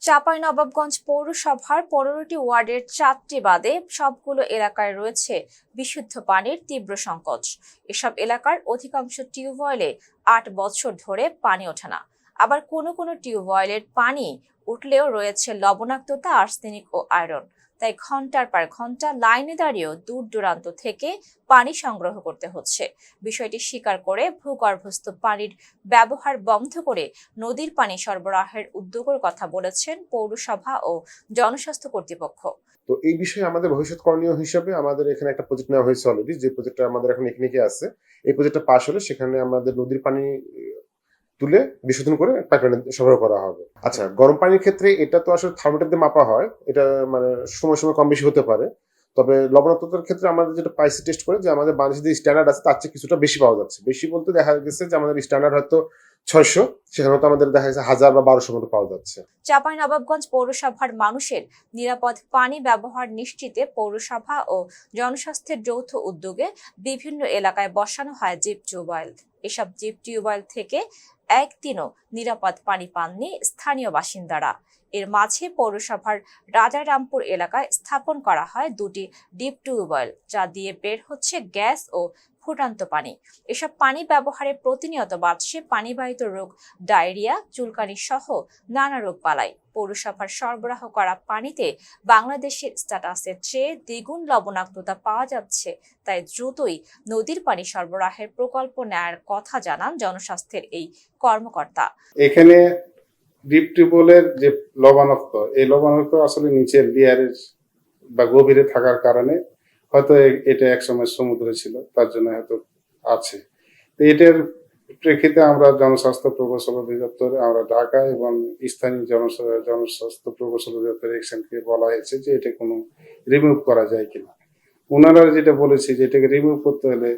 চাঁপাইনবাবগঞ্জ পৌরসভার ১৫টি ওয়ার্ডের ৪টি বাদে সবগুলো এলাকায় রয়েছে বিশুদ্ধ পানির তীব্র সংকট। এসব এলাকার অধিকাংশ টিউবওয়েলে ৮ বছর ধরে পানি ওঠে না। আবার কোনো কোনো টিউবওয়েলের পানি উঠলেও রয়েছে লবণাক্ততা, আর্সেনিক ও আয়রন। তাই ঘন্টার পর ঘন্টা লাইনে দাঁড়িয়েও দূর দূরান্ত থেকে পানি সংগ্রহ করতে হচ্ছে। বিষয়টি স্বীকার করে ভূগর্ভস্থ পানির ব্যবহার বন্ধ করে নদীর পানি সরবরাহের উদ্যোগের কথা বলেছেন পৌরসভা ও জনস্বাস্থ্য কর্তৃপক্ষ। তো এই বিষয়ে আমাদের ভবিষ্যৎ করণীয় হিসেবে আমাদের এখানে একটা প্রজেক্ট নেওয়া হয়েছে অলরেডি, যে প্রজেক্টটা আমাদের এখন এখানে আছে। এই প্রজেক্টটা পাস হলে সেখানে আমাদের নদীর পানি তুলে বিশোধন করে পাইপলাইনে সরবরাহ করা হবে। আচ্ছা, গরম পানির ক্ষেত্রে এটা তো আসলে থার্মোমিটার দিয়ে মাপা হয়, এটা মানে সময় সময় কম বেশি হতে পারে। তবে লবণাক্ততার ক্ষেত্রে আমাদের যেটা পাইসি টেস্ট করে যে আমাদের বাংলাদেশের যে স্ট্যান্ডার্ড আছে তার চেয়ে কিছুটা বেশি পাওয়া যাচ্ছে। বেশি বলতে দেখা গেছে যে আমাদের স্ট্যান্ডার্ড হয়তো ৬০০, সেখানে তো আমাদের দেখা গেছে ১০০০ বা ১২০০ মতো পাওয়া যাচ্ছে। চাঁপাইনবাবগঞ্জ পৌরসভার মানুষের নিরাপদ পানি ব্যবহার নিশ্চিতে পৌরসভা ও জনস্বাস্থ্যের যৌথ উদ্যোগে বিভিন্ন এলাকায় বসানো হয় জিপ টিউবওয়েল। এসব জিপ টিউবওয়েল থেকে একদিনও নিরাপদ পানি পাননি স্থানীয় বাসিন্দারা। এর মাঝে পৌরসভার রাজারামপুর এলাকায় স্থাপন করা হয় ২টি ডিপ টিউবওয়েল, যা দিয়ে বের হচ্ছে গ্যাস ও ফুটান্ত পানি। এসব পানি ব্যবহারে প্রতিনিয়ত বাড়ছে পানিবাহিত রোগ, ডায়রিয়া, চুলকানি সহ নানা রোগ বালাই। পৌরসভার সরবরাহ করা পানিতে বাংলাদেশের স্ট্যাটাসের চেয়ে দ্বিগুণ লবণাক্ততা পাওয়া যাচ্ছে। তাই দ্রুতই নদীর পানি সরবরাহের প্রকল্প নেয়ার কথা জানান জনস্বাস্থ্যের এই কর্মকর্তা। এখানে ডিপ টিউবওয়েলের যে লবণাক্ত, এই লবণাক্ত আসলে নিচের লেয়ারের বা গভীরে থাকার কারণে হয়তো এটা একসময় সমুদ্রে ছিল, তার জন্য হয়তো আছে। তো এটার প্রেক্ষিতে আমরা জনস্বাস্থ্য প্রকৌশল অধিদপ্তরে, আমরা ঢাকা এবং স্থানীয় জনস্বাস্থ্য প্রকৌশল অধিদপ্তর এক্সএনকে বলা হয়েছে যে এটা কোনো রিমুভ করা যায় কিনা। ওনারা যেটা বলেছে যে এটাকে রিমুভ করতে হলে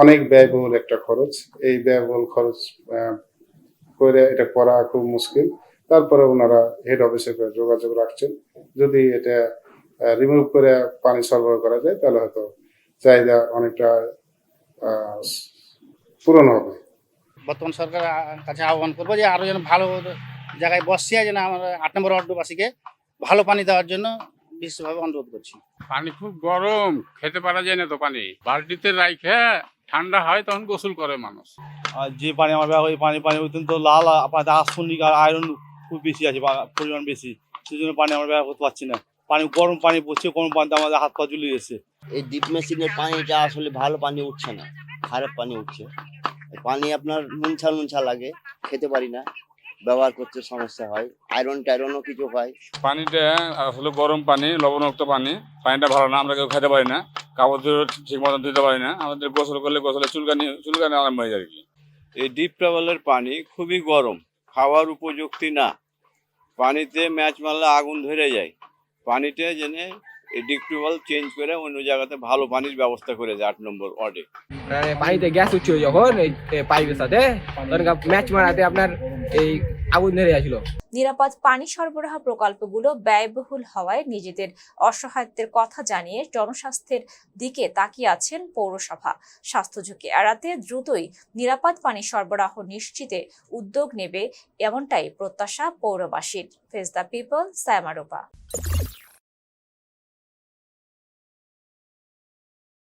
অনেক ব্যয়বহুল একটা খরচ, এই ব্যয়বহুল খরচ করে এটা করা খুব মুশকিল। তারপরে ওনারা হেড অফিসে যোগাযোগ রাখছেন, যদি এটা রিমুভ করে পানি সরবরাহ করা যায় তাহলে হয়তো চাহিদা অনেকটা পূরণ হবে। বর্তমান সরকার কাছে আহ্বান করবো যে আরো যেন ভালো জায়গায় বসিয়ে যেন আমরা ৮ নম্বর ওয়ার্ডবাসীকে ভালো পানি দেওয়ার জন্য বিশেষভাবে অনুরোধ করছি। পানি খুব গরম, খেতে পারা যায় না তো পানি। বালতিতে রাইখে ঠান্ডা হয় তখন গোসল করে মানুষ। আর যে পানি আমার ব্যবহার পানি অত্যন্ত লাল, আর্সেনিক আর আয়রন খুব বেশি আছে, পরিমাণ বেশি। সেই জন্য পানি আমরা ব্যবহার করতে পারছি না। পানি গরম পানি পড়ছে, গরম পানিতে আমাদের হাত পা জ্বলে গেছে। এই ডিপ মেশিনের পানিটা আসলে ভালো পানি উঠছে না, খারাপ পানি উঠছে। পানি আপনার নুনছা লাগে, খেতে পারি না, ব্যবহার করতে সমস্যা হয়, আয়রন টায়রনও কিছু হয়। পানিটা আসলে গরম পানি, লবণাক্ত পানি, পানিটা ভালো না, আমরা কেউ খেতে পারি না, কাপড় ঠিক মতন দিতে পারি না। আমাদের গোসল করলে গোসলে চুলকানি আরাম হয়ে যায় আর কি। এই ডিপ টিউবওয়েলের পানি খুবই গরম, খাওয়ার উপযুক্ত না। পানিতে ম্যাচ মারলে আগুন ধরে যায়। পানিতে জেনে এই ডিপ টিউবওয়েল চেঞ্জ করে অন্য জায়গাতে ভালো পানির ব্যবস্থা করে যায় ৮ নম্বর ওয়ার্ডে। পানিতে গ্যাস উঠছে যখন এই পাইপের সাথে, ম্যাচ মারাতে আপনার এই আগুন ধরে আসলো। নিরাপদ পানি সরবরাহ প্রকল্পগুলো ব্যয়বহুল হওয়ায় নিজেদের অসহায়ত্বের কথা জানিয়ে জনস্বাস্থ্যের দিকে তাকিয়ে আছেন পৌরসভা। স্বাস্থ্য ঝুঁকি এড়াতে দ্রুতই নিরাপদ পানি সরবরাহ নিশ্চিতে উদ্যোগ নেবে, এমনটাই প্রত্যাশা পৌরবাসীর। Face the people, Sayma Rupa.